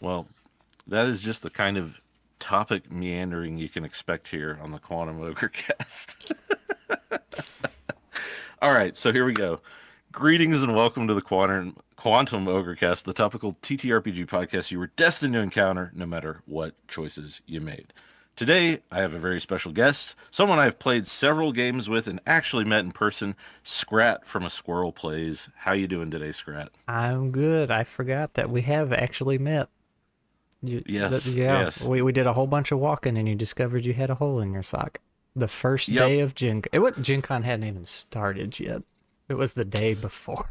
Well, that is just the kind of topic meandering you can expect here on the Quantum Ogre cast. All right, so here we go. Greetings and welcome to the Quantum Ogrecast, the topical ttrpg podcast you were destined to encounter no matter what choices you made. Today, I have a very special guest, someone I've played several games with and actually met in person, Scrat from A Squirrel Plays. How you doing today, Scrat? I'm good. I forgot that we have actually met. Yes, Yeah, yes. we did a whole bunch of walking, and you discovered you had a hole in your sock. The first Yep. day of Gen Con. Gen Con hadn't even started yet. It was the day before.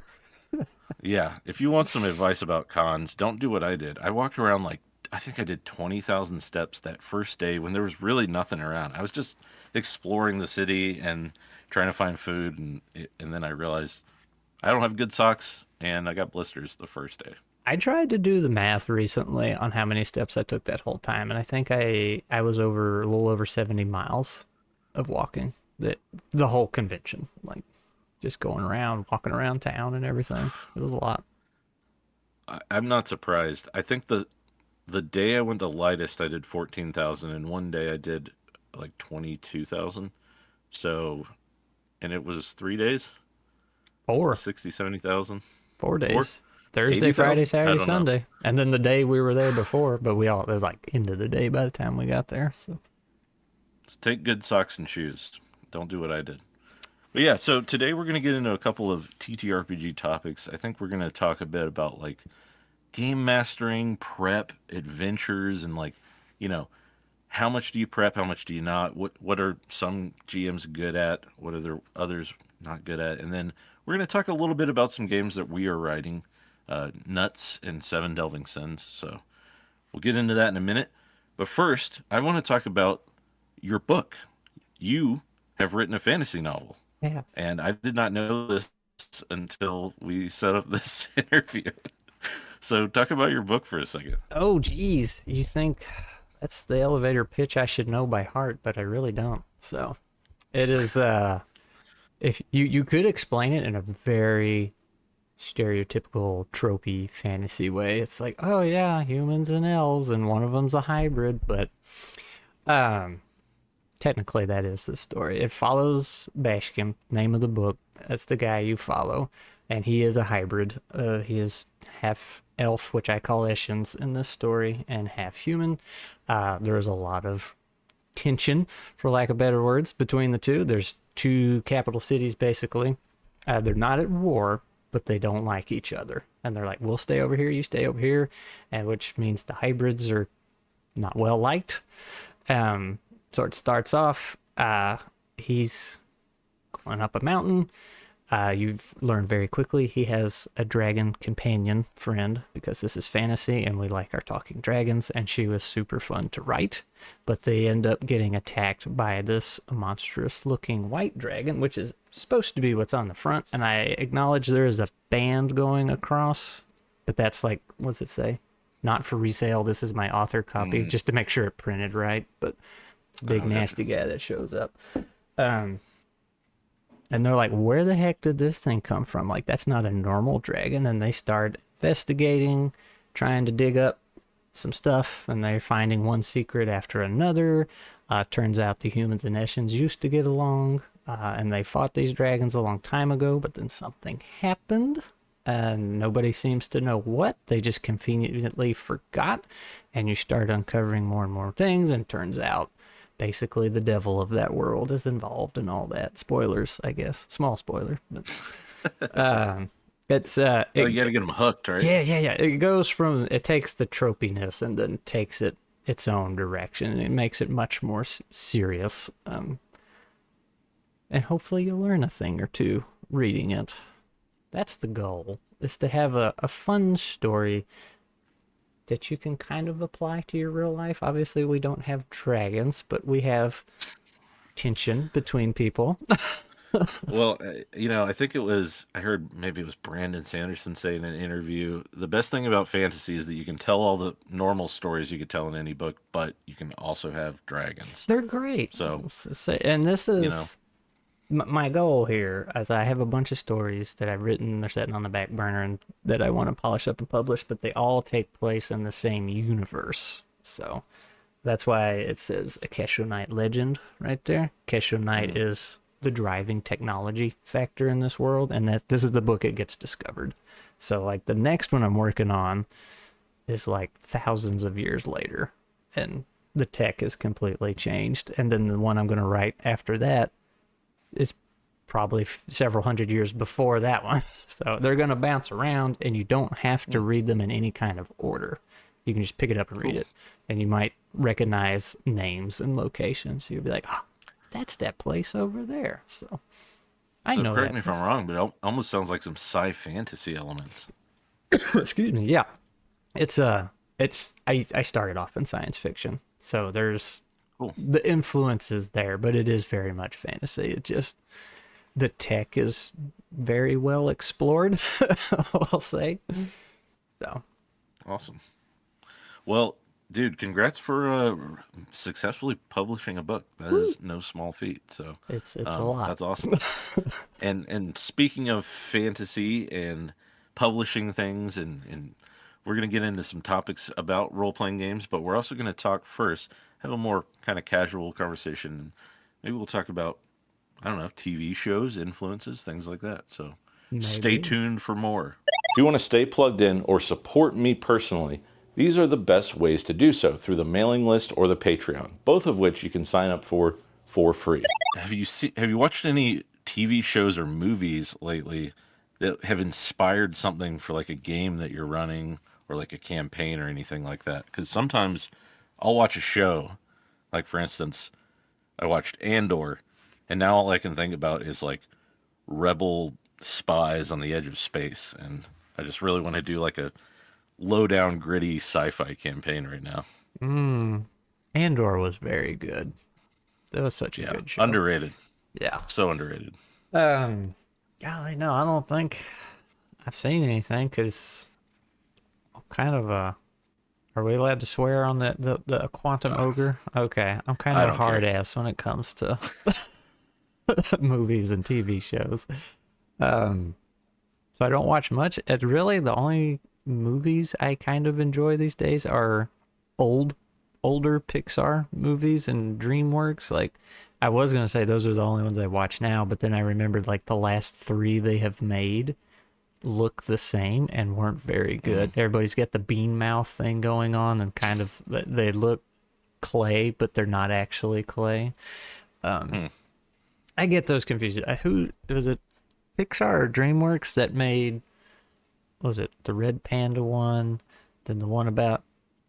Yeah, if you want some advice about cons, don't do what I did. I walked around I think I did 20,000 steps that first day when there was really nothing around. I was just exploring the city and trying to find food and then I realized I don't have good socks and I got blisters the first day. I tried to do the math recently on how many steps I took that whole time, and I think I was over a little over 70 miles of walking. The whole convention, like just going around, walking around town and everything. It was a lot. I'm not surprised. I think the day I went the lightest I did 14,000 and one day I did like 22,000. So and it was 3 days. So Four. 60, 70,000. 4 days. Four? Thursday, Friday, 80,000? I Saturday, don't know. Sunday. And then the day we were there before, but it was like end of the day by the time we got there. So Just take good socks and shoes. Don't do what I did. But yeah, so today we're going to get into a couple of TTRPG topics. I think we're going to talk a bit about like game mastering, prep, adventures, and you know, how much do you prep, how much do you not? What are some GMs good at? What are there others not good at? And then we're going to talk a little bit about some games that we are writing, Nuts and Seven Delving Sins. So we'll get into that in a minute. But first, I want to talk about your book. You have written a fantasy novel, yeah. and I did not know this until we set up this interview. So, talk about your book for a second. Oh, geez. You think that's the elevator pitch I should know by heart, but I really don't. So it is. If you could explain it in a very stereotypical tropey fantasy way, it's like, oh yeah, humans and elves, and one of them's a hybrid, but um technically that is the story. It follows Bashkim, name of the book. That's the guy you follow, and he is a hybrid. He is half elf, which I call Eshens in this story, and half human. There's a lot of tension, for lack of better words, between the two. There's two capital cities basically. They're not at war, but they don't like each other, and they're like, "We'll stay over here, you stay over here," and which means the hybrids are not well liked. So it starts off, he's going up a mountain. You've learned very quickly he has a dragon companion friend because this is fantasy and we like our talking dragons, and she was super fun to write. But they end up getting attacked by this monstrous looking white dragon, which is supposed to be what's on the front. And I acknowledge there is a band going across, but that's like, what's it say? Not for resale. This is my author copy, Mm, just to make sure it printed right. But big okay. nasty guy that shows up. Um, and they're like, where the heck did this thing come from? Like, that's not a normal dragon. And they start investigating, trying to dig up some stuff, and they're finding one secret after another. Turns out the humans and Eshens used to get along, and they fought these dragons a long time ago, but then something happened. And nobody seems to know what. They just conveniently forgot. And you start uncovering more and more things, and turns out basically the devil of that world is involved in all that. Spoilers, I guess. Small spoiler. But it's Oh, you got to get them hooked, right? yeah. It goes from, it takes the tropiness and then takes it its own direction, and it makes it much more serious. And hopefully you'll learn a thing or two reading it. That's the goal, is to have a fun story that you can kind of apply to your real life. Obviously, we don't have dragons, but we have tension between people. Well, I think I heard maybe it was Brandon Sanderson say in an interview, the best thing about fantasy is that you can tell all the normal stories you could tell in any book, but you can also have dragons. They're great. So, And this you know, is my goal here is I have a bunch of stories that I've written, they're sitting on the back burner and that I want to polish up and publish, but they all take place in the same universe. So that's why it says a Kesho Knight legend right there. Kesho Knight Mm. is the driving technology factor in this world, and that this is the book it gets discovered. So like the next one I'm working on is like thousands of years later, and the tech is completely changed. And then the one I'm going to write after that is probably several hundred years before that one. So they're going to bounce around, and you don't have to read them in any kind of order. You can just pick it up and read Cool. it, and you might recognize names and locations. You'll be like, oh, that's that place over there. So I So know correct that me if I'm wrong, but it almost sounds like some sci fantasy elements. excuse me. Yeah, it's I started off in science fiction, so there's Cool. the influence is there, but it is very much fantasy. It just the tech is very well explored, I'll say. So Awesome. Well, dude, congrats for successfully publishing a book. That is no small feat. So it's a lot. that's awesome. And speaking of fantasy and publishing things, and we're gonna get into some topics about role playing games, but we're also gonna talk first, have a more kind of casual conversation. Maybe we'll talk about I don't know TV shows, influences, things like that. So stay Maybe. tuned for more. If you want to stay plugged in or support me personally, these are the best ways to do so through the mailing list or the Patreon, both of which you can sign up for free. Have you watched any TV shows or movies lately that have inspired something for like a game that you're running or like a campaign or anything like that? Cuz sometimes I'll watch a show, like for instance, I watched Andor, and now all I can think about is like rebel spies on the edge of space, and I just really want to do like a low down gritty sci-fi campaign right now. Mm. Andor was very good. That was such a Yeah, good show. underrated. Yeah. So underrated. Um. Golly, no, I don't think I've seen anything because I'm kind of a. Are we allowed to swear on the quantum ogre? Okay, I'm kind I of a don't care. hard ass when it comes to movies and TV shows. Um, so I don't watch much. It really the only movies I kind of enjoy these days are old, older Pixar movies and DreamWorks. Like I was gonna say those are the only ones I watch now, but then I remembered like the last three they have made look the same and weren't very good. Everybody's got the bean mouth thing going on, and kind of they look clay, but they're not actually clay. Hmm. I get those confused. Who was it? Pixar or DreamWorks that made what was it the Red Panda one? Then the one about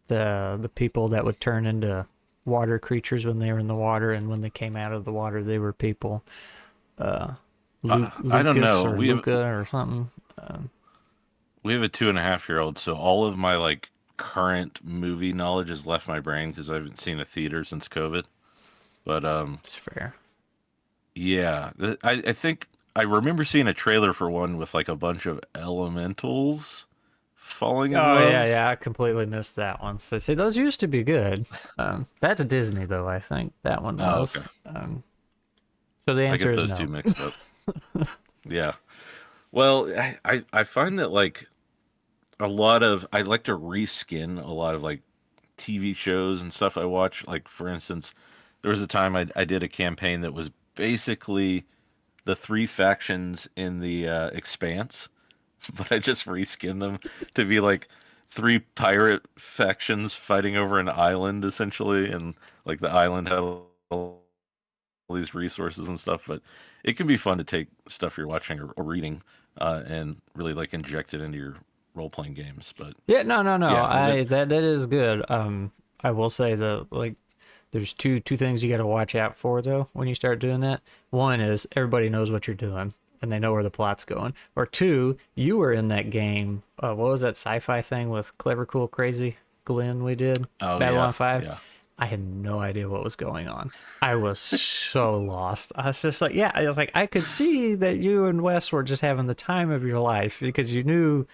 the people that would turn into water creatures when they were in the water, and when they came out of the water, they were people. Uh, I don't Lucas know. or Luca or something. We have a 2.5-year-old, so all of my like current movie knowledge has left my brain because I haven't seen a theater since COVID. But It's fair. yeah, I think I remember seeing a trailer for one with like a bunch of elementals falling in Oh yeah, love. yeah. I completely missed that one. So see, those used to be good. That's Disney though. I think that one Oh, okay. was. So the I answer get is those no. two mixed up. Yeah. Well, I find that like a lot of I like to reskin a lot of like TV shows and stuff I watch. Like for instance, there was a time I did a campaign that was basically the three factions in the Expanse, but I just reskinned them to be like three pirate factions fighting over an island essentially, and like the island had all these resources and stuff. But it can be fun to take stuff you're watching or reading and really like inject it into your role playing games. But Yeah, no, no, no. yeah, I that is good. I will say the like there's two things you got to watch out for though when you start doing that. One is everybody knows what you're doing and they know where the plot's going. Or two, you were in that game. What was that sci-fi thing with Clever Cool Crazy Glenn we did? oh yeah, Babylon 5. yeah. I had no idea what was going on. I was so lost. I was just like, yeah, I was like, I could see that you and Wes were just having the time of your life because you knew,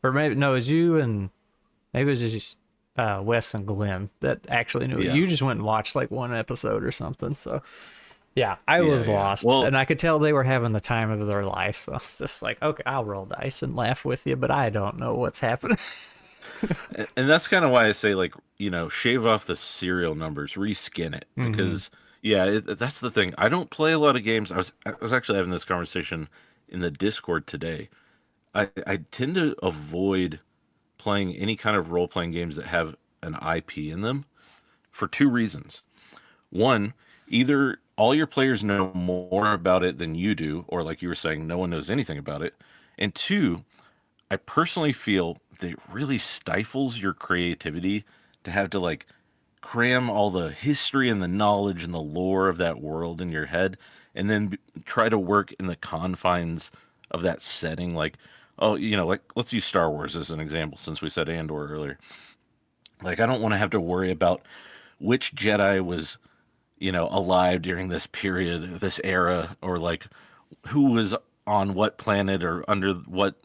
or maybe, no, it was you and maybe it was just Wes and Glenn that actually knew it. Yeah. You just went and watched like one episode or something. So Yeah, I Yeah, was yeah. lost, Well, and I could tell they were having the time of their life. So it's just like, okay, I'll roll dice and laugh with you, but I don't know what's happening. and that's kind of why I say, like, shave off the serial numbers, reskin it, Hmm. because yeah, that's the thing. I don't play a lot of games. I was actually having this conversation in the Discord today. I tend to avoid playing any kind of role playing games that have an IP in them for two reasons. One, either all your players know more about it than you do, or like you were saying, no one knows anything about it. And two, I personally feel that it really stifles your creativity to have to like cram all the history and the knowledge and the lore of that world in your head and then try to work in the confines of that setting. Like, oh, like let's use Star Wars as an example since we said Andor earlier. Like, I don't want to have to worry about which Jedi was, alive during this period, this era, or like who was on what planet or under what,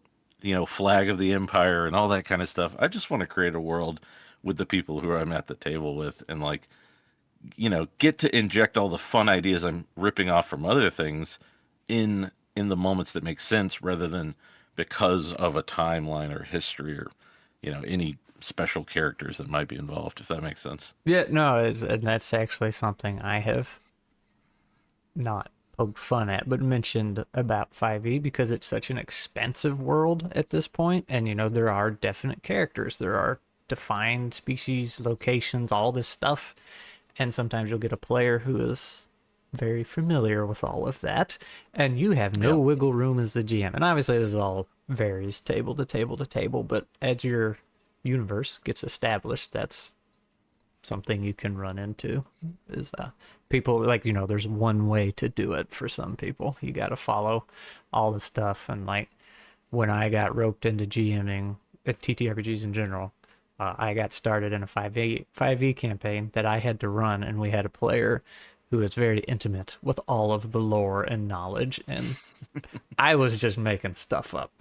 flag of the empire and all that kind of stuff. I just want to create a world with the people who I'm at the table with and like, get to inject all the fun ideas I'm ripping off from other things in the moments that make sense rather than because of a timeline or history or, any special characters that might be involved, if that makes sense. Yeah, no, and that's actually something I have not poked fun at, but mentioned about 5e because it's such an expansive world at this point, and there are definite characters, there are defined species, locations, all this stuff, and sometimes you'll get a player who is very familiar with all of that, and you have no Yeah. wiggle room as the GM. And obviously, this all varies table to table to table, but as your universe gets established, that's something you can run into is people like there's one way to do it. For some people you got to follow all the stuff, and like when I got roped into GMing at ttrpgs in general, I got started in a 5e campaign that I had to run, and we had a player who was very intimate with all of the lore and knowledge, and I was just making stuff up.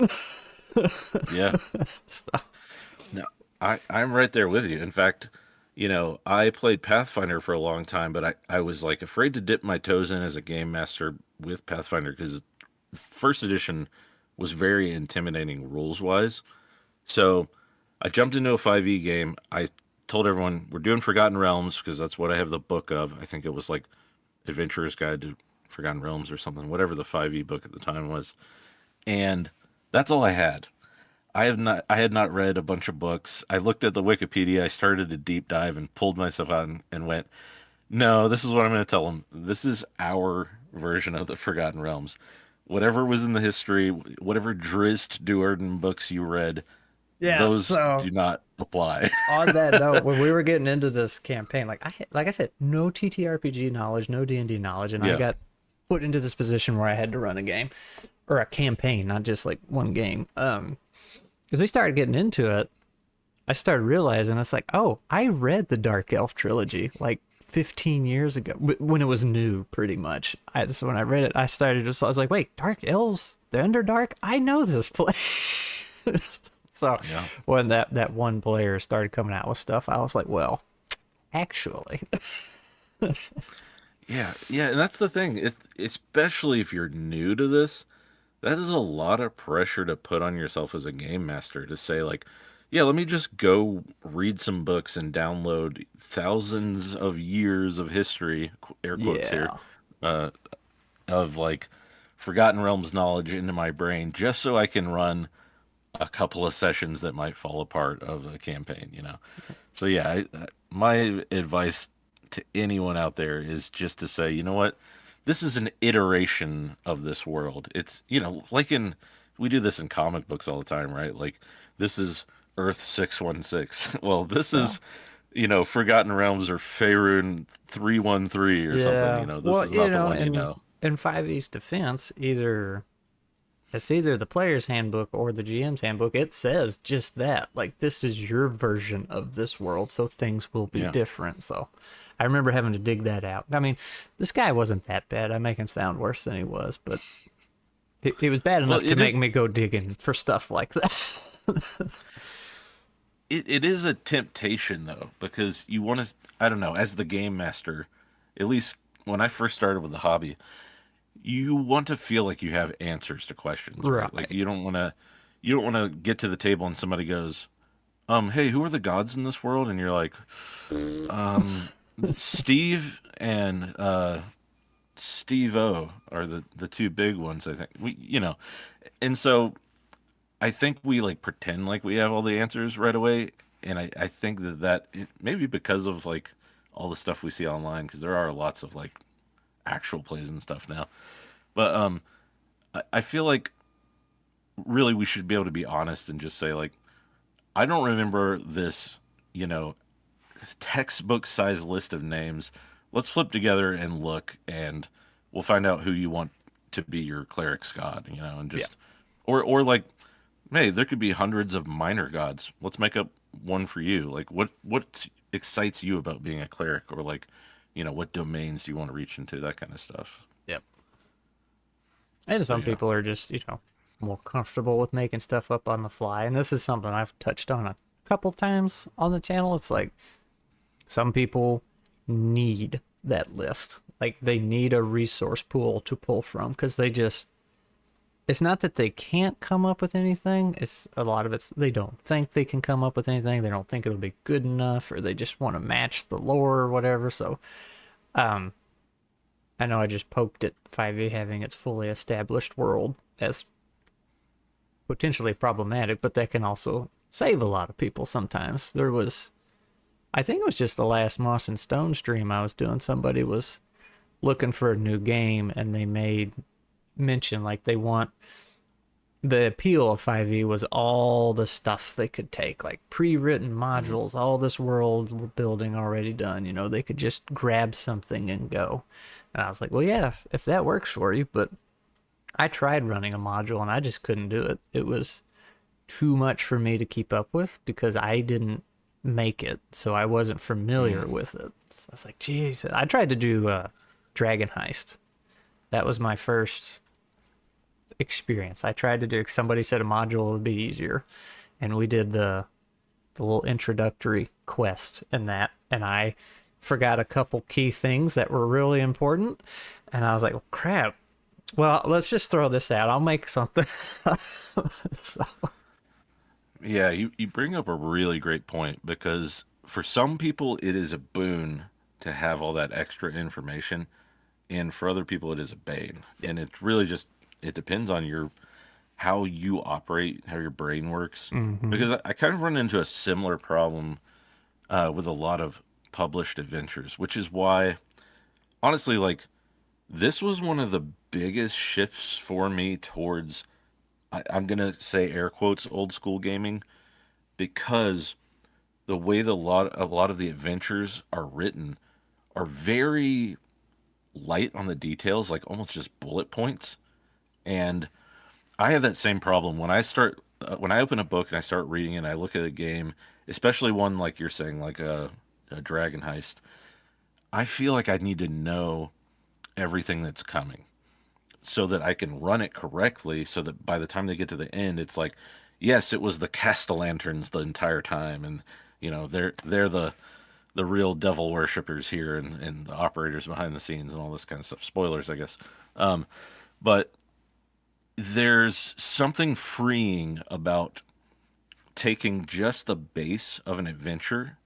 Yeah. So, No, I'm right there with you. In fact, I played Pathfinder for a long time, but I was like afraid to dip my toes in as a game master with Pathfinder because first edition was very intimidating rules wise. So I jumped into a 5e game. I told everyone we're doing Forgotten Realms because that's what I have the book of. I think it was like Adventurer's Guide to Forgotten Realms or something, whatever the 5e book at the time was. And that's all I had. I had not read a bunch of books. I looked at the Wikipedia, I started a deep dive and pulled myself out and went, "No, this is what I'm going to tell them. This is our version of the Forgotten Realms. Whatever was in the history, whatever Drizzt Do'Urden books you read, yeah, those so do not apply." on that note, when we were getting into this campaign, like I said, no TTRPG knowledge, no D&D knowledge, and I Yeah. got put into this position where I had to run a game or a campaign, not just like one game. As we started getting into it, I started realizing it's like, oh, I read the Dark Elf trilogy like 15 years ago when it was new, pretty much. So when I read it, I was like, wait, Dark Elves, the Underdark? I know this place. So Yeah. when that one player started coming out with stuff, I was like, well, actually, Yeah, yeah, and that's the thing. Especially if you're new to this, that is a lot of pressure to put on yourself as a game master to say like, yeah, let me just go read some books and download thousands of years of history, air quotes here, yeah, uh, of like Forgotten Realms knowledge into my brain just so I can run a couple of sessions that might fall apart of a campaign. So yeah, my advice to anyone out there is just to say, you know what, this is an iteration of this world. It's like we do this in comic books all the time, right? Like this is Earth 616. Well, this yeah, is Forgotten Realms or Faerun 313 or something. yeah. This Well, is not the one you in know. 5e's defense, it's either the player's handbook or the GM's handbook. It says just that. Like, this is your version of this world, so things will be Yeah. different. So I remember having to dig that out. I mean, this guy wasn't that bad. I make him sound worse than he was, but he was bad Well, enough to make me go digging for stuff like that. it is a temptation though because you want to, I don't know, as the game master, at least when I first started with the hobby, you want to feel like you have answers to questions, right? Like Right. you don't want to get to the table and somebody goes, hey, who are the gods in this world? And you're like, um, Steve and Steve O are the two big ones, I think. And so I think we like pretend like we have all the answers right away, and I think maybe because of like all the stuff we see online, because there are lots of like actual plays and stuff now. But I feel like really we should be able to be honest and just say like, I don't remember this, you know, textbook size list of names. Let's flip together and look, and we'll find out who you want to be your cleric's god, and Yeah. just or like, hey, there could be hundreds of minor gods. Let's make up one for you. Like, what excites you about being a cleric, or like, what domains do you want to reach into? That kind of stuff. Yep. And So some yeah. people are just, more comfortable with making stuff up on the fly. And this is something I've touched on a couple times on the channel. It's like some people need that list. Like they need a resource pool to pull from because it's not that they can't come up with anything. It's a lot of they don't think they can come up with anything. They don't think it'll be good enough, or they just want to match the lore or whatever. So, um, I know I just poked at 5e having its fully established world as potentially problematic, but that can also save a lot of people sometimes. I think it was just the last Moss and Stone stream I was doing. Somebody was looking for a new game and they made mention like they want the appeal of 5e was all the stuff they could take, like pre-written Mhm. modules, all this world building already done. They could just grab something and go. And I was like, well, yeah, if that works for you, but I tried running a module and I just couldn't do it. It was too much for me to keep up with because I didn't make it, so I wasn't familiar Mm. with it. So I was like, geez, I tried to do Dragon Heist. That was my first experience. I tried to do. Somebody said a module would be easier, and we did the little introductory quest in that, and I forgot a couple key things that were really important, and I was like, well, crap. Well, let's just throw this out. I'll make something. So, Yeah, you bring up a really great point because for some people it is a boon to have all that extra information, and for other people it is a bane. yeah. And it depends on how you operate, how your brain works. Mm-hmm. Because I kind of run into a similar problem with a lot of published adventures, which is why honestly, like, this was one of the biggest shifts for me towards I'm gonna say air quotes old school gaming, because the way a lot of the adventures are written are very light on the details, like almost just bullet points. And I have that same problem when I open a book and I start reading and I look at a game, especially one like you're saying, like a Dragon Heist. I feel like I need to know everything that's coming so that I can run it correctly, so that by the time they get to the end, it's like, yes, it was the Castellanterns the entire time, and they're the real devil worshippers here, and the operators behind the scenes and all this kind of stuff. Spoilers, I guess. But there's something freeing about taking just the base of an adventure,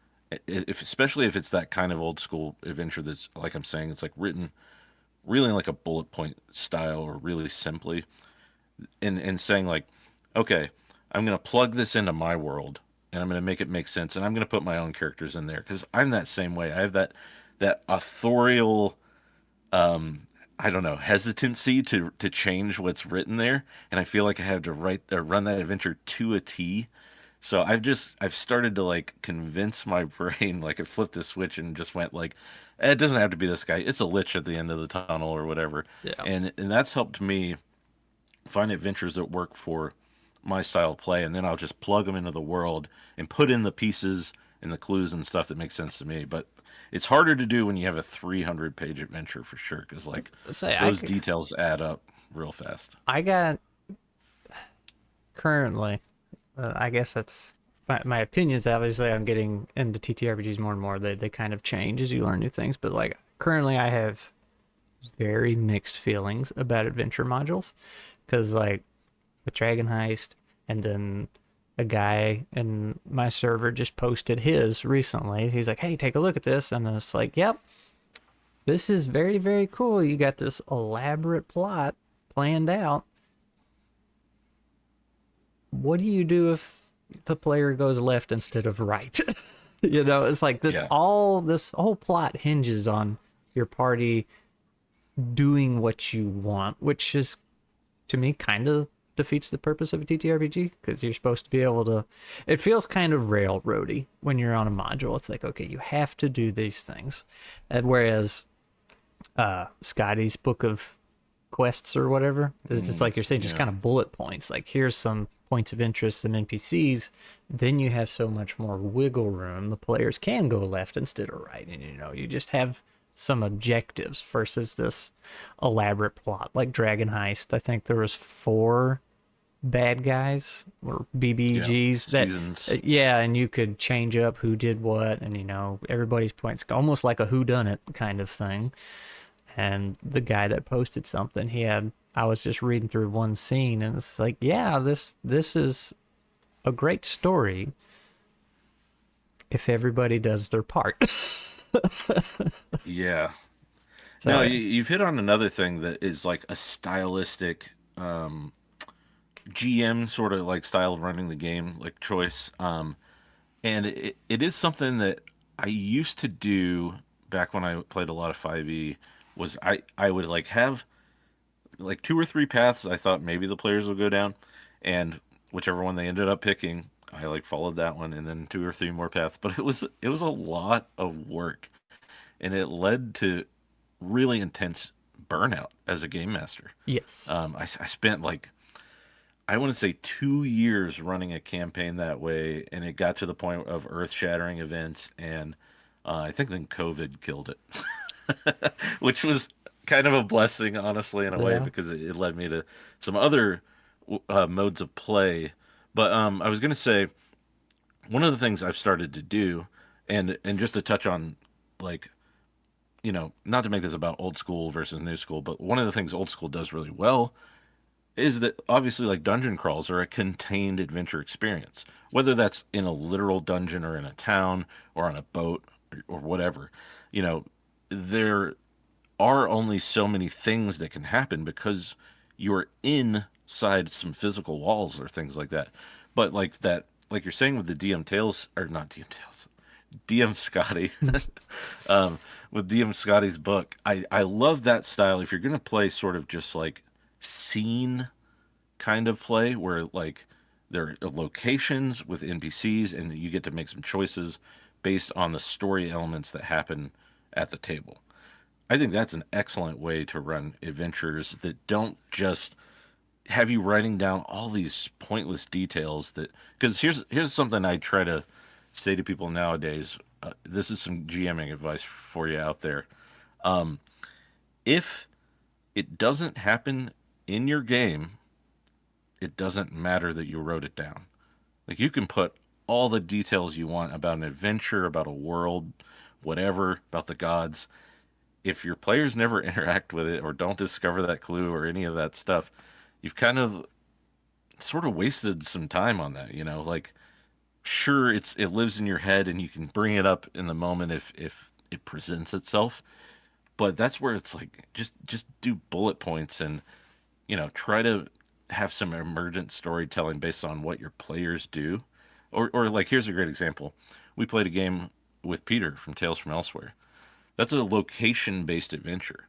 especially if it's that kind of old school adventure that's like I'm saying, it's like written really like a bullet point style or really simply, and saying like, okay, I'm gonna plug this into my world and I'm gonna make it make sense, and I'm gonna put my own characters in there because I'm that same way. I have that authorial I don't know, hesitancy to change what's written there, and I feel like I have to write or run that adventure to a T. So I've started to like convince my brain, like I flipped the switch and just went like, it doesn't have to be this guy. It's a lich at the end of the tunnel or whatever, Yeah. and that's helped me find adventures that work for my style of play, and then I'll just plug them into the world and put in the pieces and the clues and stuff that makes sense to me. But it's harder to do when you have a 300-page adventure for sure, because like Say those details add up real fast. I got currently. I guess that's my opinions. Obviously, I'm getting into TTRPGs more and more. They kind of change as you learn new things. But like currently, I have very mixed feelings about adventure modules, because like with Dragon Heist, and then a guy in my server just posted his recently. He's like, "Hey, take a look at this," and it's like, "Yep, this is very, very cool. You got this elaborate plot planned out. What do you do if the player goes left instead of right?" It's like Yeah. this whole plot hinges on your party doing what you want, which is to me kind of defeats the purpose of a TTRPG, because you're supposed to be able to. It feels kind of railroady when you're on a module. It's like, okay, you have to do these things, and whereas Scotty's book of quests or whatever, it's just like you're saying, just Yeah. kind of bullet points. Like, here's some points of interest, some NPCs. Then you have so much more wiggle room. The players can go left instead of right, and you just have some objectives versus this elaborate plot like Dragon Heist. I think there was 4 bad guys or Yeah. BBGs that Seasons. yeah, and you could change up who did what, and everybody's points, almost like a who done it kind of thing. And the guy that posted something, I was just reading through one scene, and it's like, yeah, this is a great story if everybody does their part. Yeah. No, So you've hit on another thing that is like a stylistic GM sort of like style of running the game, like choice. And it is something that I used to do back when I played a lot of 5e. Was I would like have like 2 or 3 paths I thought maybe the players would go down, and whichever one they ended up picking, I like followed that one, and then 2 or 3 more paths. But it was a lot of work, and it led to really intense burnout as a game master. yes. I spent like I want to say 2 years running a campaign that way, and it got to the point of earth-shattering events, and I think then COVID killed it, which was kind of a blessing, honestly, in a way, Yeah. because it led me to some other modes of play. But I was going to say one of the things I've started to do, and just to touch on, like, not to make this about old school versus new school, but one of the things old school does really well is that obviously like dungeon crawls are a contained adventure experience, whether that's in a literal dungeon or in a town or on a boat or whatever. You know, there are only so many things that can happen because you're inside some physical walls or things like that. But like that, like you're saying with the DM Tales, or not DM Tales, DM Scotty, with DM Scotty's book, I love that style. If you're gonna play sort of just like scene kind of play where like there are locations with NPCs and you get to make some choices based on the story elements that happen at the table. I think that's an excellent way to run adventures that don't just have you writing down all these pointless details that because here's something I try to say to people nowadays. This is some GMing advice for you out there. If it doesn't happen in your game, it doesn't matter that you wrote it down. Like you can put all the details you want about an adventure, about a world, whatever, about the gods. If your players never interact with it or don't discover that clue or any of that stuff, you've kind of sort of wasted some time on that, Like sure it lives in your head and you can bring it up in the moment if it presents itself, but that's where it's like just do bullet points and try to have some emergent storytelling based on what your players do. Or like here's a great example. We played a game with Peter from Tales from Elsewhere. That's a location based adventure.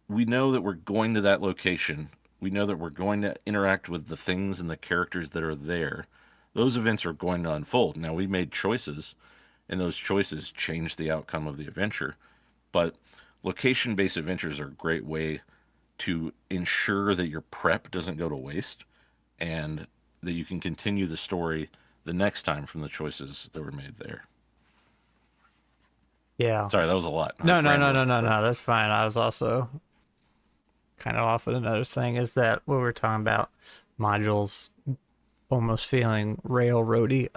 We know that we're going to that location. We know that we're going to interact with the things and the characters that are there. Those events are going to unfold. Now we made choices, and those choices change the outcome of the adventure. But location based adventures are a great way to ensure that your prep doesn't go to waste and that you can continue the story the next time from the choices that were made there. Yeah. Sorry, that was a lot. I No, was no, no, rambling, no, no, but no. That's fine. I was also kind of off of another thing, is that what we're talking about modules almost feeling railroady.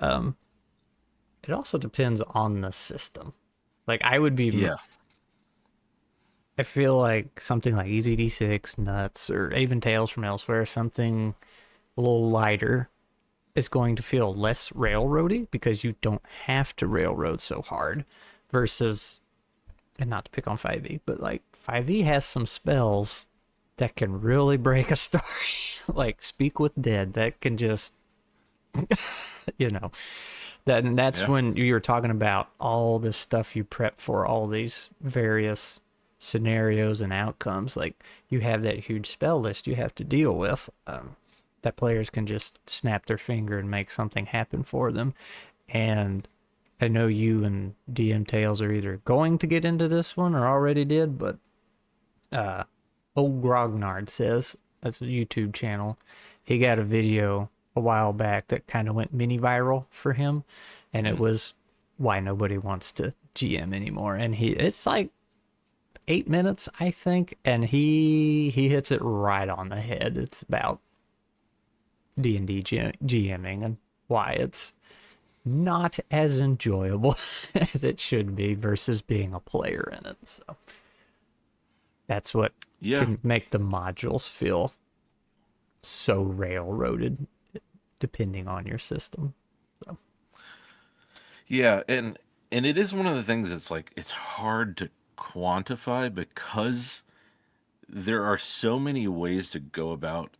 It also depends on the system. Like I would be yeah, I feel like something like Easy D6, Nuts, or even Tales from Elsewhere, something a little lighter, is going to feel less railroady because you don't have to railroad so hard versus, and not to pick on 5e, but like 5e has some spells that can really break a story. Like Speak with Dead, that can just, you know, and that's Yeah. when you were talking about all this stuff you prep for, all these various scenarios and outcomes. Like you have that huge spell list you have to deal with. That players can just snap their finger and make something happen for them. And I know you and DM Tales are either going to get into this one or already did, but old Grognard says, that's a YouTube channel, he got a video a while back that kind of went mini viral for him, and it Mm. was why nobody wants to GM anymore. And it's like 8 minutes, I think, and he hits it right on the head. It's about D&D GMing and why it's not as enjoyable as it should be versus being a player in it. So that's what Yeah. can make the modules feel so railroaded depending on your system. So, Yeah, and it is one of the things that's like it's hard to quantify because there are so many ways to go about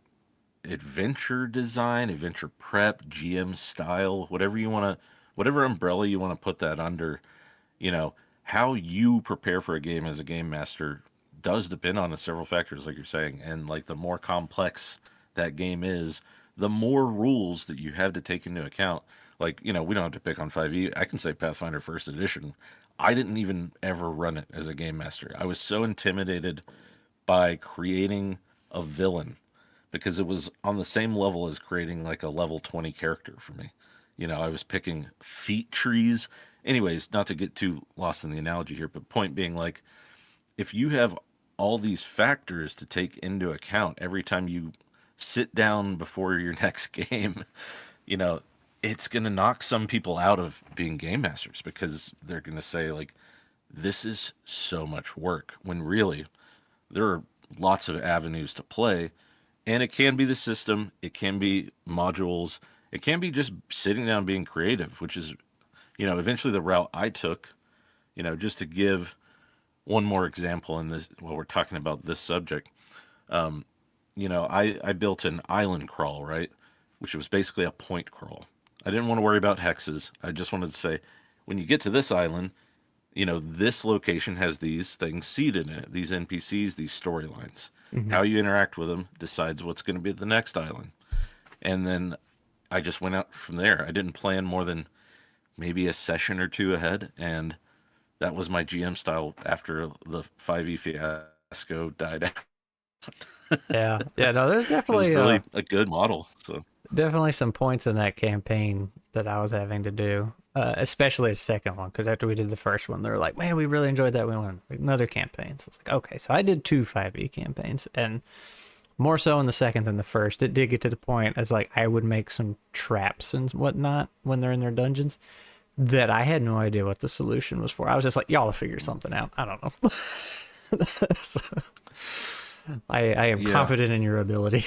adventure design, adventure prep, GM style, whatever you want to, whatever umbrella you want to put that under, you know, how you prepare for a game as a game master does depend on the several factors, like you're saying. And like the more complex that game is, the more rules that you have to take into account. Like, you know, we don't have to pick on 5e. I can say Pathfinder First Edition. I didn't even ever run it as a game master. I was so intimidated by creating a villain because it was on the same level as creating like a level 20 character for me. You know, I was picking feat trees. Anyways, not to get too lost in the analogy here, but point being like if you have all these factors to take into account every time you sit down before your next game, you know, it's going to knock some people out of being game masters because they're going to say like this is so much work when really there are lots of avenues to play. And it can be the system, it can be modules, it can be just sitting down being creative, which is, you know, eventually the route I took, you know, just to give one more example in this while we're talking about this subject. You know, I built an island crawl, right? Which was basically a point crawl. I didn't want to worry about hexes. I just wanted to say, when you get to this island, you know, this location has these things seeded in it, these NPCs, these storylines. mm-hmm. How you interact with them decides what's going to be the next island. And then I just went out from there. I didn't plan more than maybe a session or two ahead, and that was my GM style after the 5e fiasco died out. Yeah, yeah, no, there's It was definitely really a good model. So definitely some points in that campaign that I was having to do, especially the second one, because after we did the first one, they were like, "Man, we really enjoyed that. We want another campaign." So it's like, okay, so I did two 5e campaigns, and more so in the second than the first. It did get to the point as like I would make some traps and whatnot when they're in their dungeons that I had no idea what the solution was for. I was just like, y'all will figure something out. I don't know. So, I am yeah, confident in your ability.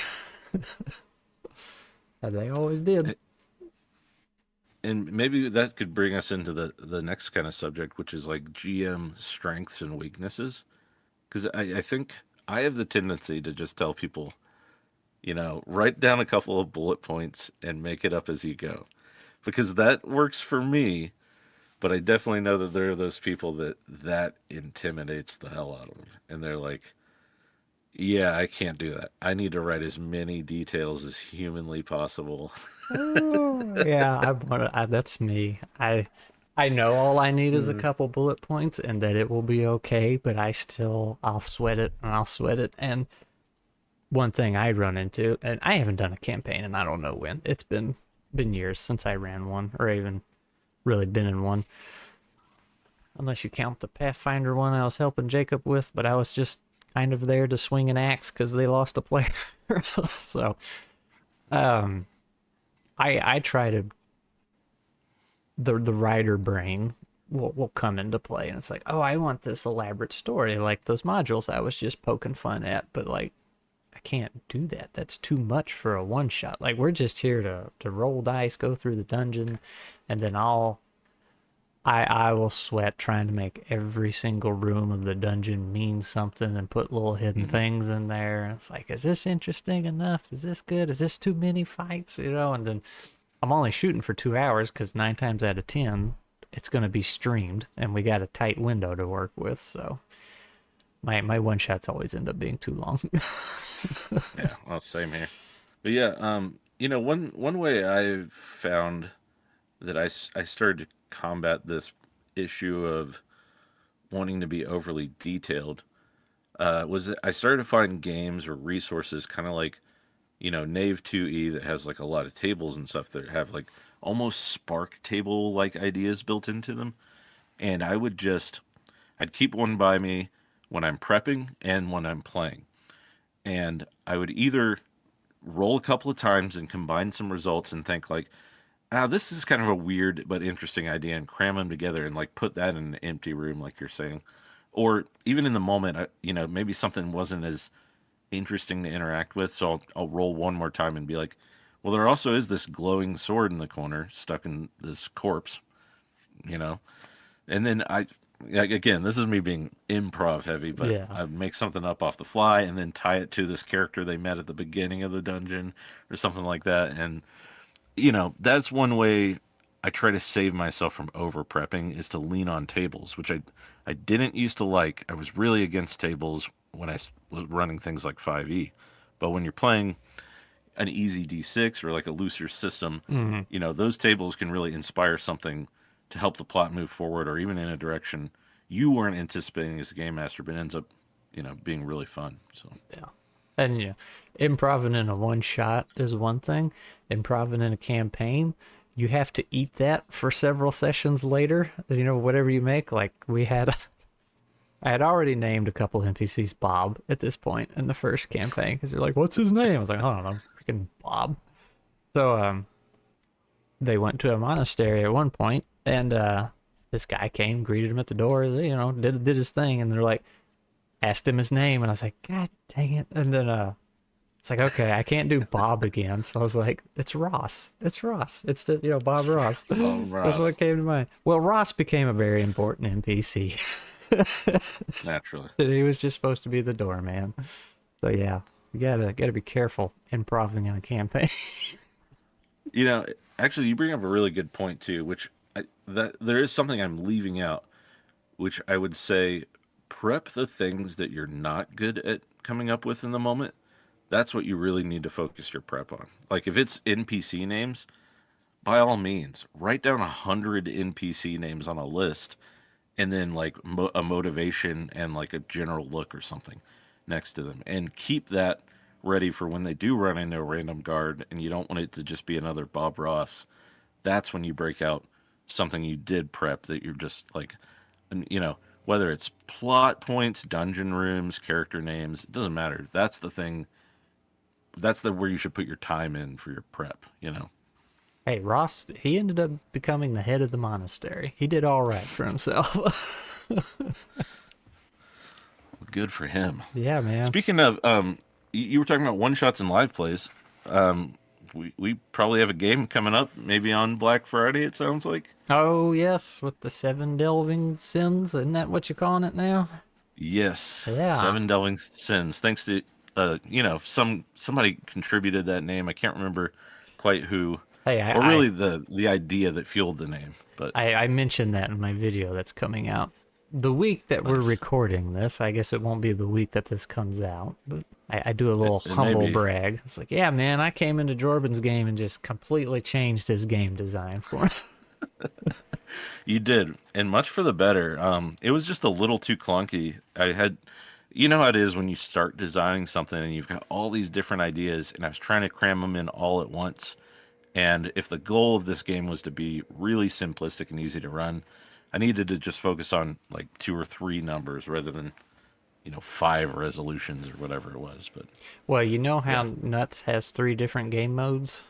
And they always did. and maybe that could bring us into the next kind of subject, which is like GM strengths and weaknesses. Because I think I have the tendency to just tell people, you know, write down a couple of bullet points and make it up as you go, because that works for me. But I definitely know that there are those people that intimidates the hell out of them, and they're like, "Yeah, I can't do that. I need to write as many details as humanly possible." Oh, yeah, that's me. I know all I need is a Mm. couple bullet points and that it will be okay, but I'll sweat it and I'll sweat it. And one thing I run into, and I haven't done a campaign and I don't know when. It's been years since I ran one or even really been in one. Unless you count the Pathfinder one I was helping Jacob with, but I was just kind of there to swing an axe because they lost a player. So, um, I try to the writer brain will come into play, and it's like, oh, I want this elaborate story like those modules I was just poking fun at, but like I can't do that. That's too much for a one shot. Like we're just here to roll dice, go through the dungeon, and then I will sweat trying to make every single room of the dungeon mean something and put little hidden Hmm. things in there. And it's like, is this interesting enough? Is this good? Is this too many fights? You know, and then I'm only shooting for 2 hours because 9 times out of 10, it's going to be streamed and we got a tight window to work with. So my one shots always end up being too long. Yeah, well, same here. But yeah, one way I found that I started to combat this issue of wanting to be overly detailed was that I started to find games or resources kind of like, Knave 2E that has like a lot of tables and stuff that have like almost Spark table like ideas built into them. And I'd keep one by me when I'm prepping and when I'm playing. And I would either roll a couple of times and combine some results and think like, this is kind of a weird but interesting idea, and cram them together and like put that in an empty room, like you're saying. Or even in the moment, maybe something wasn't as interesting to interact with, so I'll roll one more time and be like, well, there also is this glowing sword in the corner stuck in this corpse, you know? And then like, again, this is me being improv heavy, but Yeah. I make something up off the fly and then tie it to this character they met at the beginning of the dungeon or something like that. And that's one way I try to save myself from over prepping is to lean on tables, which I didn't used to like. I was really against tables when was running things like 5e. But when you're playing an easy d6 or like a looser system, Mm-hmm. those tables can really inspire something to help the plot move forward or even in a direction you weren't anticipating as a game master, but ends up, being really fun. So, Yeah. And improving in a one shot is one thing. Improving in a campaign, you have to eat that for several sessions later. Whatever you make. Like I had already named a couple NPCs Bob at this point in the first campaign because they're like, "What's his name?" I was like, "I don't know, freaking Bob." So they went to a monastery at one point, and this guy came, greeted him at the door, did his thing, and they're like, asked him his name, and I was like, God dang it! And then it's like, okay, I can't do Bob again. So I was like, it's Ross. It's Ross. It's the Bob Ross. oh, That's Ross, what came to mind. Well, Ross became a very important NPC. naturally. That he was just supposed to be the doorman. So yeah, you gotta be careful improving in a campaign. You know, Actually, you bring up a really good point too, that there is something I'm leaving out, which I would say prep the things that you're not good at coming up with in the moment. That's what you really need to focus your prep on. Like if it's NPC names, by all means, write down 100 NPC names on a list, and then like a motivation and like a general look or something next to them, and keep that ready for when they do run into a random guard, and you don't want it to just be another Bob Ross. That's when you break out something you did prep that you're just like, and, whether it's plot points, dungeon rooms, character names, it doesn't matter. That's the thing. That's the where you should put your time in for your prep. Hey, Ross, he ended up becoming the head of the monastery. He did all right for himself. Good for him. Yeah, man. Speaking of, you were talking about one shots and live plays. We probably have a game coming up, maybe on Black Friday. It sounds like. Oh, yes, with the seven delving sins. Isn't that what you're calling it now? Yes, Yeah. Seven Delving Sins. Thanks to somebody contributed that name. I can't remember quite who, Hey, or really the idea that fueled the name. But I mentioned that in my video that's coming out. The week that we're nice. recording this, I guess it won't be the week that this comes out, but I do a little It may humble be. brag. It's like, yeah, man, I came into Jordan's game and just completely changed his game design for him. You did, and much for the better. It was just a little too clunky. You know how it is when you start designing something and you've got all these different ideas, and I was trying to cram them in all at once. And if the goal of this game was to be really simplistic and easy to run, I needed to just focus on like two or three numbers rather than, five resolutions or whatever it was. But Well, you know yeah, how Nuts has three different game modes?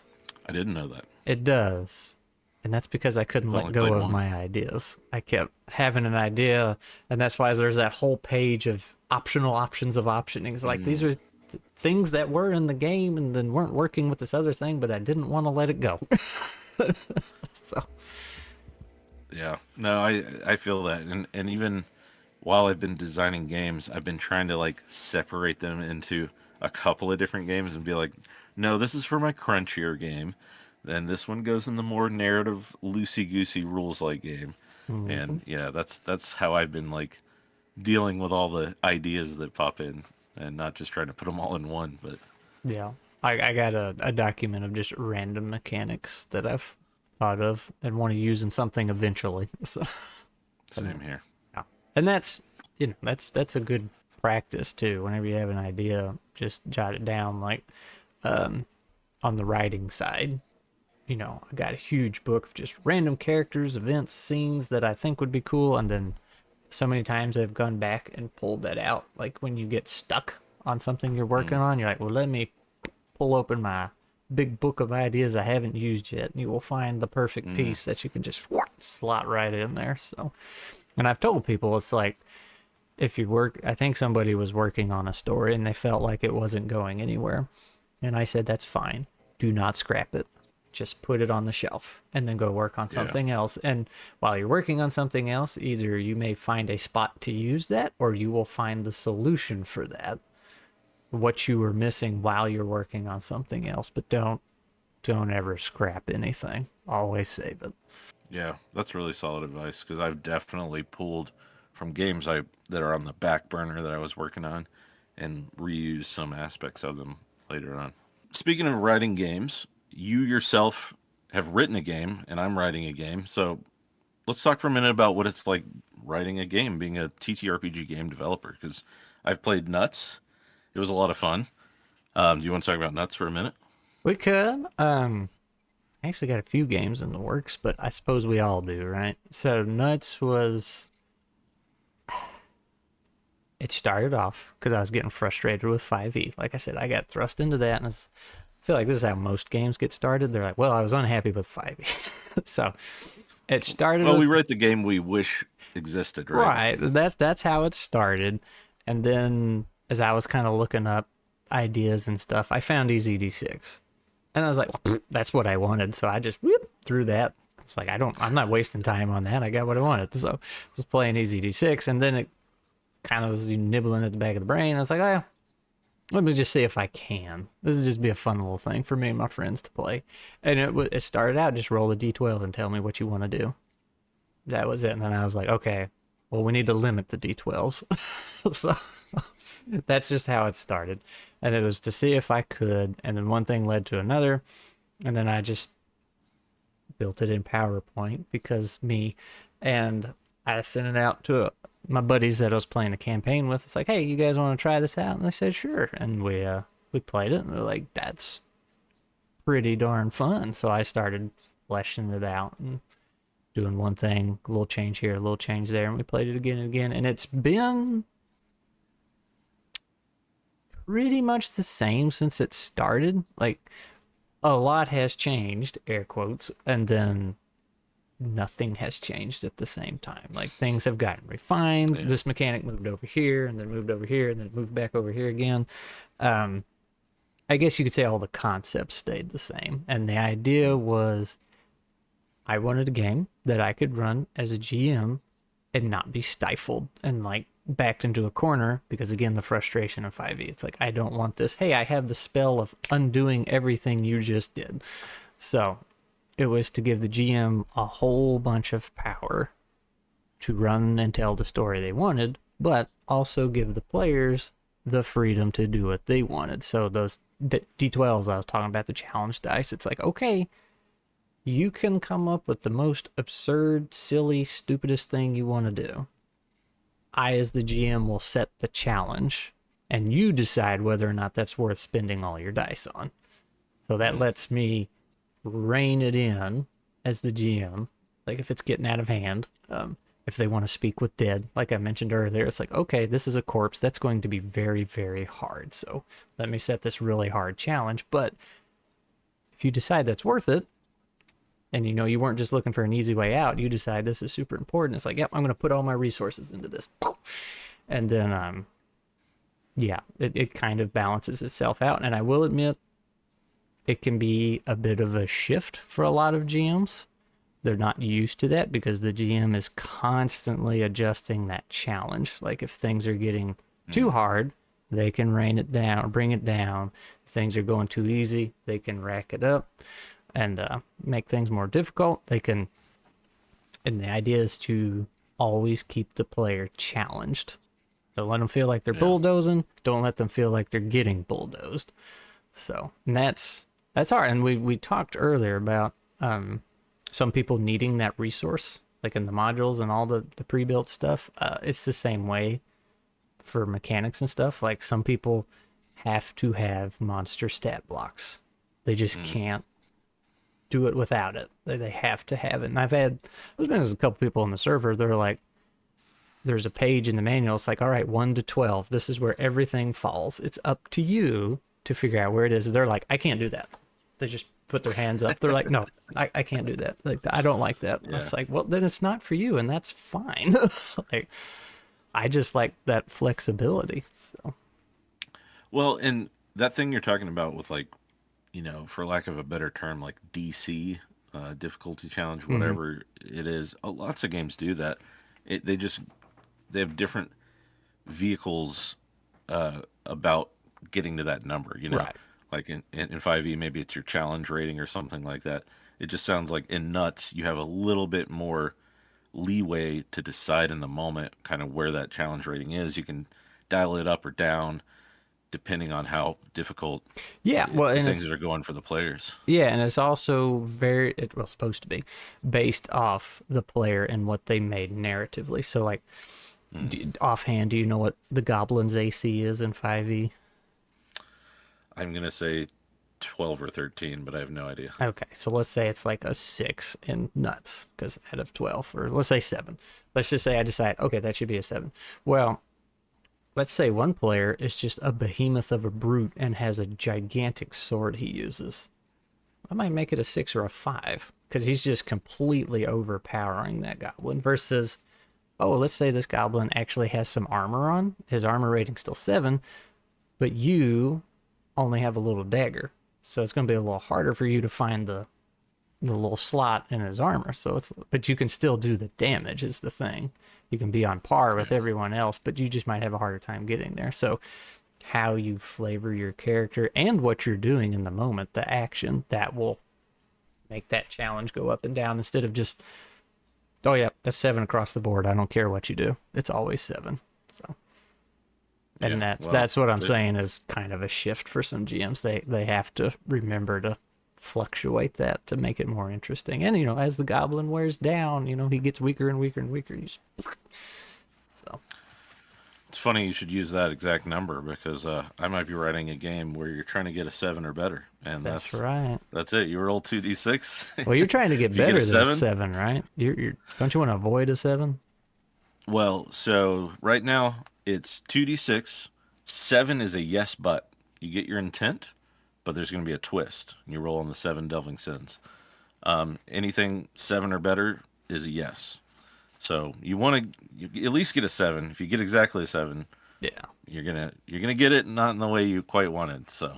I didn't know that. It does. And that's because I couldn't I've let only go played of one. my ideas. I kept having an idea, and that's why there's that whole page of optional options of optioning. It's like these Mm, are things that were in the game and then weren't working with this other thing, but I didn't want to let it go. So, yeah. No, I feel that, and even while I've been designing games, I've been trying to like separate them into a couple of different games and be like, no, this is for my crunchier game. Then this one goes in the more narrative, loosey goosey rules like game. mhm. And yeah, that's how I've been like dealing with all the ideas that pop in, and not just trying to put them all in one. But Yeah. I got a document of just random mechanics that I've thought of and want to use in something eventually. So, same here. yeah. And that's, that's a good practice too. Whenever you have an idea, just jot it down. Like, um, on the writing side, I got a huge book of just random characters, events, scenes that I think would be cool. And then so many times I've gone back and pulled that out. Like when you get stuck on something you're working Mm, on, you're like, well, let me pull open my big book of ideas I haven't used yet, and you will find the perfect mm, piece that you can just slot right in there. So, and I've told people it's like if you work, I think somebody was working on a story and they felt like it wasn't going anywhere. And I said, that's fine. Do not scrap it. Just put it on the shelf and then go work on yeah. something else. And while you're working on something else, either you may find a spot to use that or you will find the solution for that, what you were missing while you're working on something else. But don't ever scrap anything. Always save it. Yeah, that's really solid advice because I've definitely pulled from games I that are on the back burner that I was working on and reused some aspects of them later on. Speaking of writing games, you yourself have written a game and I'm writing a game. So let's talk for a minute about what it's like writing a game, being a TTRPG game developer because I've played Nuts. It was a lot of fun. Do you want to talk about Nuts for a minute? We could. I actually got a few games in the works, but I suppose we all do, right? So Nuts was. It started off because I was getting frustrated with 5e. Like I said, I got thrust into that, and I feel like this is how most games get started. They're like, "Well, I was unhappy with 5e," so it started Well, we with write the game we wish existed, right? right. That's how it started, and then as I was kind of looking up ideas and stuff, I found EZD6. And I was like, well, that's what I wanted. So I just whoop, threw that. It's like, I'm not wasting time on that. I got what I wanted. So I was playing EZD6 and then it kind of was nibbling at the back of the brain. I was like, oh, let me just see if I can. This would just be a fun little thing for me and my friends to play. And it started out just roll a D12 and tell me what you want to do. That was it. And then I was like, okay, well, we need to limit the D12s. So that's just how it started. And it was to see if I could. And then one thing led to another. And then I just built it in PowerPoint because me. And I sent it out to my buddies that I was playing the campaign with. It's like, hey, you guys want to try this out? And they said, sure. And we played it. And we're like, that's pretty darn fun. So I started fleshing it out and doing one thing, a little change here, a little change there. And we played it again and again. And it's been pretty much the same since it started. Like a lot has changed, air quotes, and then nothing has changed at the same time. Like things have gotten refined. Yeah. This mechanic moved over here and then moved over here and then moved back over here again. Um, I guess you could say all the concepts stayed the same. And the idea was I wanted a game that I could run as a GM and not be stifled and like backed into a corner because again the frustration of 5e, it's like I don't want this, hey, I have the spell of undoing everything you just did. So it was to give the GM a whole bunch of power to run and tell the story they wanted, but also give the players the freedom to do what they wanted. So those D12s I was talking about, the challenge dice, it's like, okay, you can come up with the most absurd, silly, stupidest thing you want to do. I, as the GM, will set the challenge, and you decide whether or not that's worth spending all your dice on. So that Mm. lets me rein it in as the GM. Like if it's getting out of hand, if they want to speak with dead, like I mentioned earlier, it's like, okay, this is a corpse. That's going to be very, very hard. So let me set this really hard challenge. But if you decide that's worth it, and you weren't just looking for an easy way out. You decide this is super important. It's like, yep, I'm going to put all my resources into this. And then, yeah, it kind of balances itself out. And I will admit, it can be a bit of a shift for a lot of GMs. They're not used to that because the GM is constantly adjusting that challenge. Like if things are getting too hard, they can rein it down, bring it down. If things are going too easy, they can rack it up and make things more difficult. They can, and the idea is to always keep the player challenged. Don't let them feel like they're bulldozing. Don't let them feel like they're getting bulldozed. So, and that's hard. And we talked earlier about some people needing that resource, like in the modules and all the pre-built stuff. It's the same way for mechanics and stuff. Like some people have to have monster stat blocks. They just can't do it without it. They have to have it. And there's been a couple people on the server, they're like, there's a page in the manual. It's like, all right, 1 to 12. This is where everything falls. It's up to you to figure out where it is. They're like, I can't do that. They just put their hands up. They're like, no, I can't do that. Like, I don't like that. Yeah. It's like, well, then it's not for you, and that's fine. Like, I just like that flexibility. So, well, and that thing you're talking about with like, for lack of a better term, like DC, difficulty challenge, whatever it is, lots of games do that. They have different vehicles about getting to that number, Right. Like in 5e, maybe it's your challenge rating or something like that. It just sounds like in Nuts, you have a little bit more leeway to decide in the moment kind of where that challenge rating is. You can dial it up or down depending on how difficult things that are going for the players. Yeah, and it's also supposed to be based off the player and what they made narratively. So, like, offhand, do you know what the Goblin's AC is in 5e? I'm going to say 12 or 13, but I have no idea. Okay, so let's say it's like a 6 in Nuts, because out of 12, or let's say 7. Let's just say I decide, okay, that should be a 7. Well, let's say one player is just a behemoth of a brute and has a gigantic sword he uses. I might make it a 6 or a 5, because he's just completely overpowering that goblin, versus, oh, let's say this goblin actually has some armor on. His armor rating's still 7, but you only have a little dagger. So it's going to be a little harder for you to find the little slot in his armor. But you can still do the damage is the thing. You can be on par with everyone else, but you just might have a harder time getting there. So how you flavor your character and what you're doing in the moment, the action, that will make that challenge go up and down instead of just, oh yeah, that's 7 across the board. I don't care what you do. It's always 7. So. And that's what I'm saying is kind of a shift for some GMs. They have to remember to fluctuate that to make it more interesting. And as the goblin wears down, he gets weaker and weaker and weaker. So it's funny you should use that exact number, because I might be writing a game where you're trying to get a 7 or better, and that's right. That's it. You roll 2d6. Well, you're trying to get better than a 7, right? You're don't you want to avoid a 7? Well, so right now it's 2d6. 7 is a yes, but you get your intent, but there's going to be a twist. And you roll on the 7 delving sins. Anything 7 or better is a yes. So you want to at least get a 7. If you get exactly a 7, yeah, you're gonna get it not in the way you quite wanted. So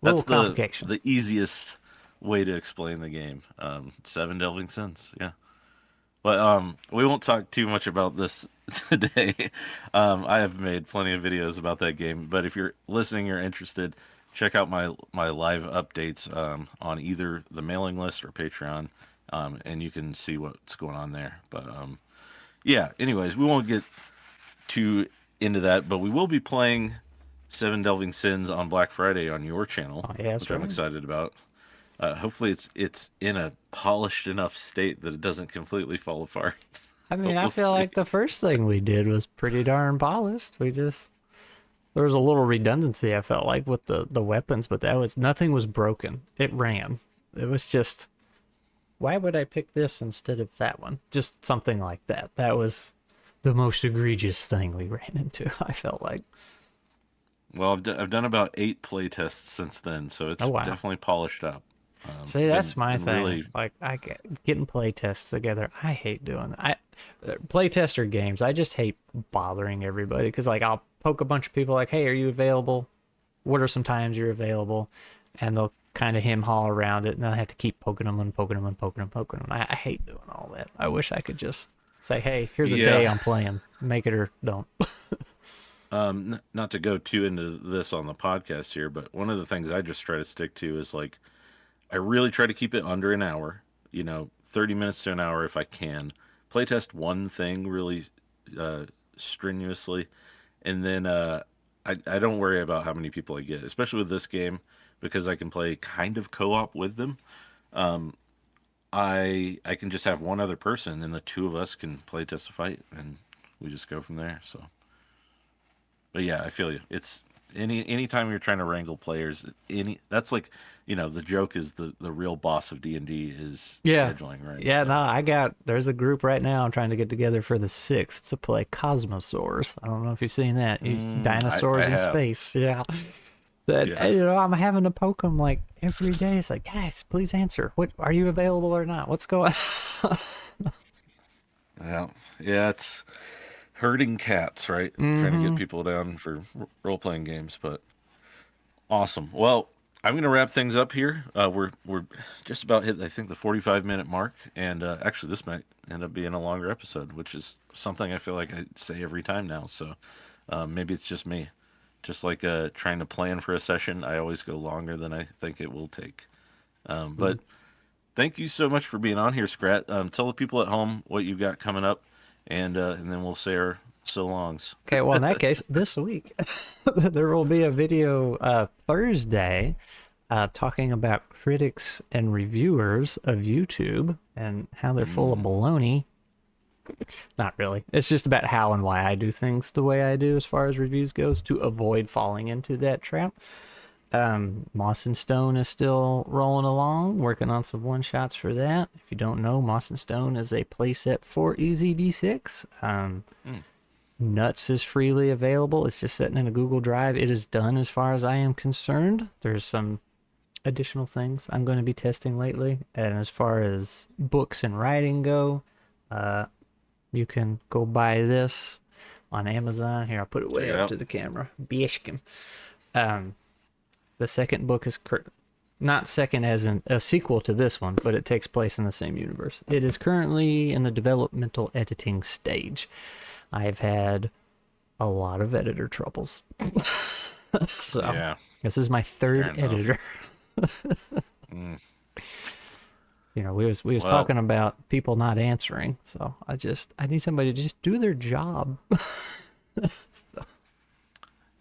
that's the easiest way to explain the game. 7 delving sins, yeah. But we won't talk too much about this today. I have made plenty of videos about that game. But if you're listening, you're interested, check out my live updates on either the mailing list or Patreon, and you can see what's going on there. But yeah, anyways, we won't get too into that. But we will be playing 7 Delving Sins on Black Friday on your channel, which I'm excited about. Hopefully it's in a polished enough state that it doesn't completely fall apart. I mean, I feel like the first thing we did was pretty darn polished. There was a little redundancy, I felt like, with the weapons, but nothing was broken. It ran. It was just, why would I pick this instead of that one? Just something like that. That was the most egregious thing we ran into, I felt like. Well, I've done about 8 playtests since then, so it's definitely polished up. See, that's my Been thing. really, Like, getting play tests together. I hate doing that. Play tester games. I just hate bothering everybody because, like, I'll poke a bunch of people, like, "Hey, are you available? What are some times you're available?" And they'll kind of hem haw around it, and then I have to keep poking them and poking them and poking them, poking them. I hate doing all that. I wish I could just say, "Hey, here's a day yeah. I'm playing. Make it or don't." Not to go too into this on the podcast here, but one of the things I just try to stick to is like I really try to keep it under an hour. 30 minutes to an hour if I can. Playtest one thing really uh, strenuously, and then I don't worry about how many people I get, especially with this game because I can play kind of co-op with them. Um, I can just have one other person, and the two of us can play test a fight, and we just go from there. So, but yeah, I feel you. It's anytime you're trying to wrangle players, that's like the joke is the real boss of D&D is Yeah. scheduling, right? Yeah, no, So, there's a group right now I'm trying to get together for the 6th to play Cosmosaurs. I don't know if you've seen that. I Dinosaurs in have, space. Yeah. That, yeah, I'm having to poke them like every day. It's like, guys, please answer. What are you available or not? What's going on? yeah, yeah. It's herding cats, right? Trying to get Mm-hmm. people down for role playing games, but awesome. Well, I'm going to wrap things up here. We're just about hit, I think, the 45-minute mark, and actually, this might end up being a longer episode, which is something I feel like I say every time now. So maybe it's just me. Just like trying to plan for a session, I always go longer than I think it will take. But thank you so much for being on here, Scrat. Tell the people at home what you got coming up, and then we'll say our so longs. Okay, well, in that case, this week there will be a video Thursday talking about critics and reviewers of YouTube and how they're full of Mm, baloney. Not really. It's just about how and why I do things the way I do as far as reviews goes to avoid falling into that trap. Moss and Stone is still rolling along, working on some one shots for that. If you don't know, Moss and Stone is a playset for EZD6. mm, Nuts is freely available. It's just sitting in a Google Drive. It is done as far as I am concerned. There's some additional things I'm going to be testing lately. And as far as books and writing go, you can go buy this on Amazon. Here, I'll put it check way it up out. to the camera. Bishkim. Um, the second book is not second as in a sequel to this one, but it takes place in the same universe. It is currently in the developmental editing stage. I've had a lot of editor troubles. So Yeah, this is my fair third enough. editor. Mm. We was Well, talking about people not answering, so I need somebody to just do their job.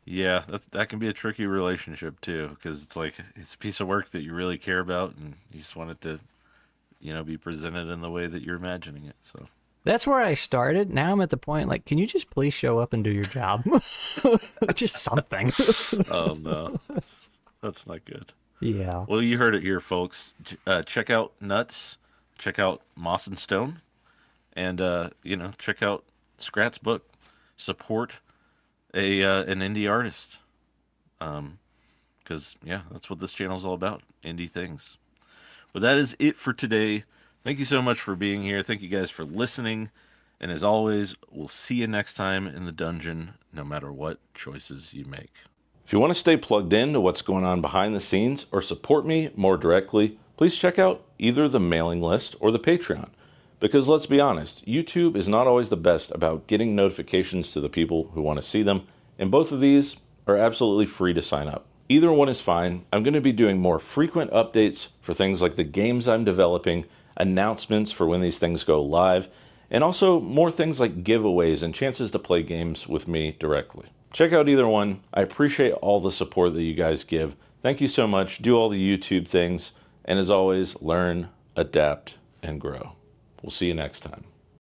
yeah, that can be a tricky relationship too, because it's like it's a piece of work that you really care about, and you just want it to, be presented in the way that you're imagining it. So, That's where I started. Now I'm at the point like, can you just please show up and do your job? Just something. oh no, that's not good. Yeah. Well, you heard it here, folks. Check out Nuts, check out Moss and Stone, and check out Scrat's book. Support a an indie artist, because yeah, that's what this channel is all about, indie things. But that is it for today. Thank you so much for being here. Thank you guys for listening. And as always, we'll see you next time in the dungeon, no matter what choices you make. If you want to stay plugged in to what's going on behind the scenes or support me more directly, please check out either the mailing list or the Patreon. Because let's be honest, YouTube is not always the best about getting notifications to the people who want to see them, and both of these are absolutely free to sign up. Either one is fine. I'm going to be doing more frequent updates for things like the games I'm developing, announcements for when these things go live, and also more things like giveaways and chances to play games with me directly. Check out either one. I appreciate all the support that you guys give. Thank you so much. Do all the YouTube things. And as always, learn, adapt, and grow. We'll see you next time.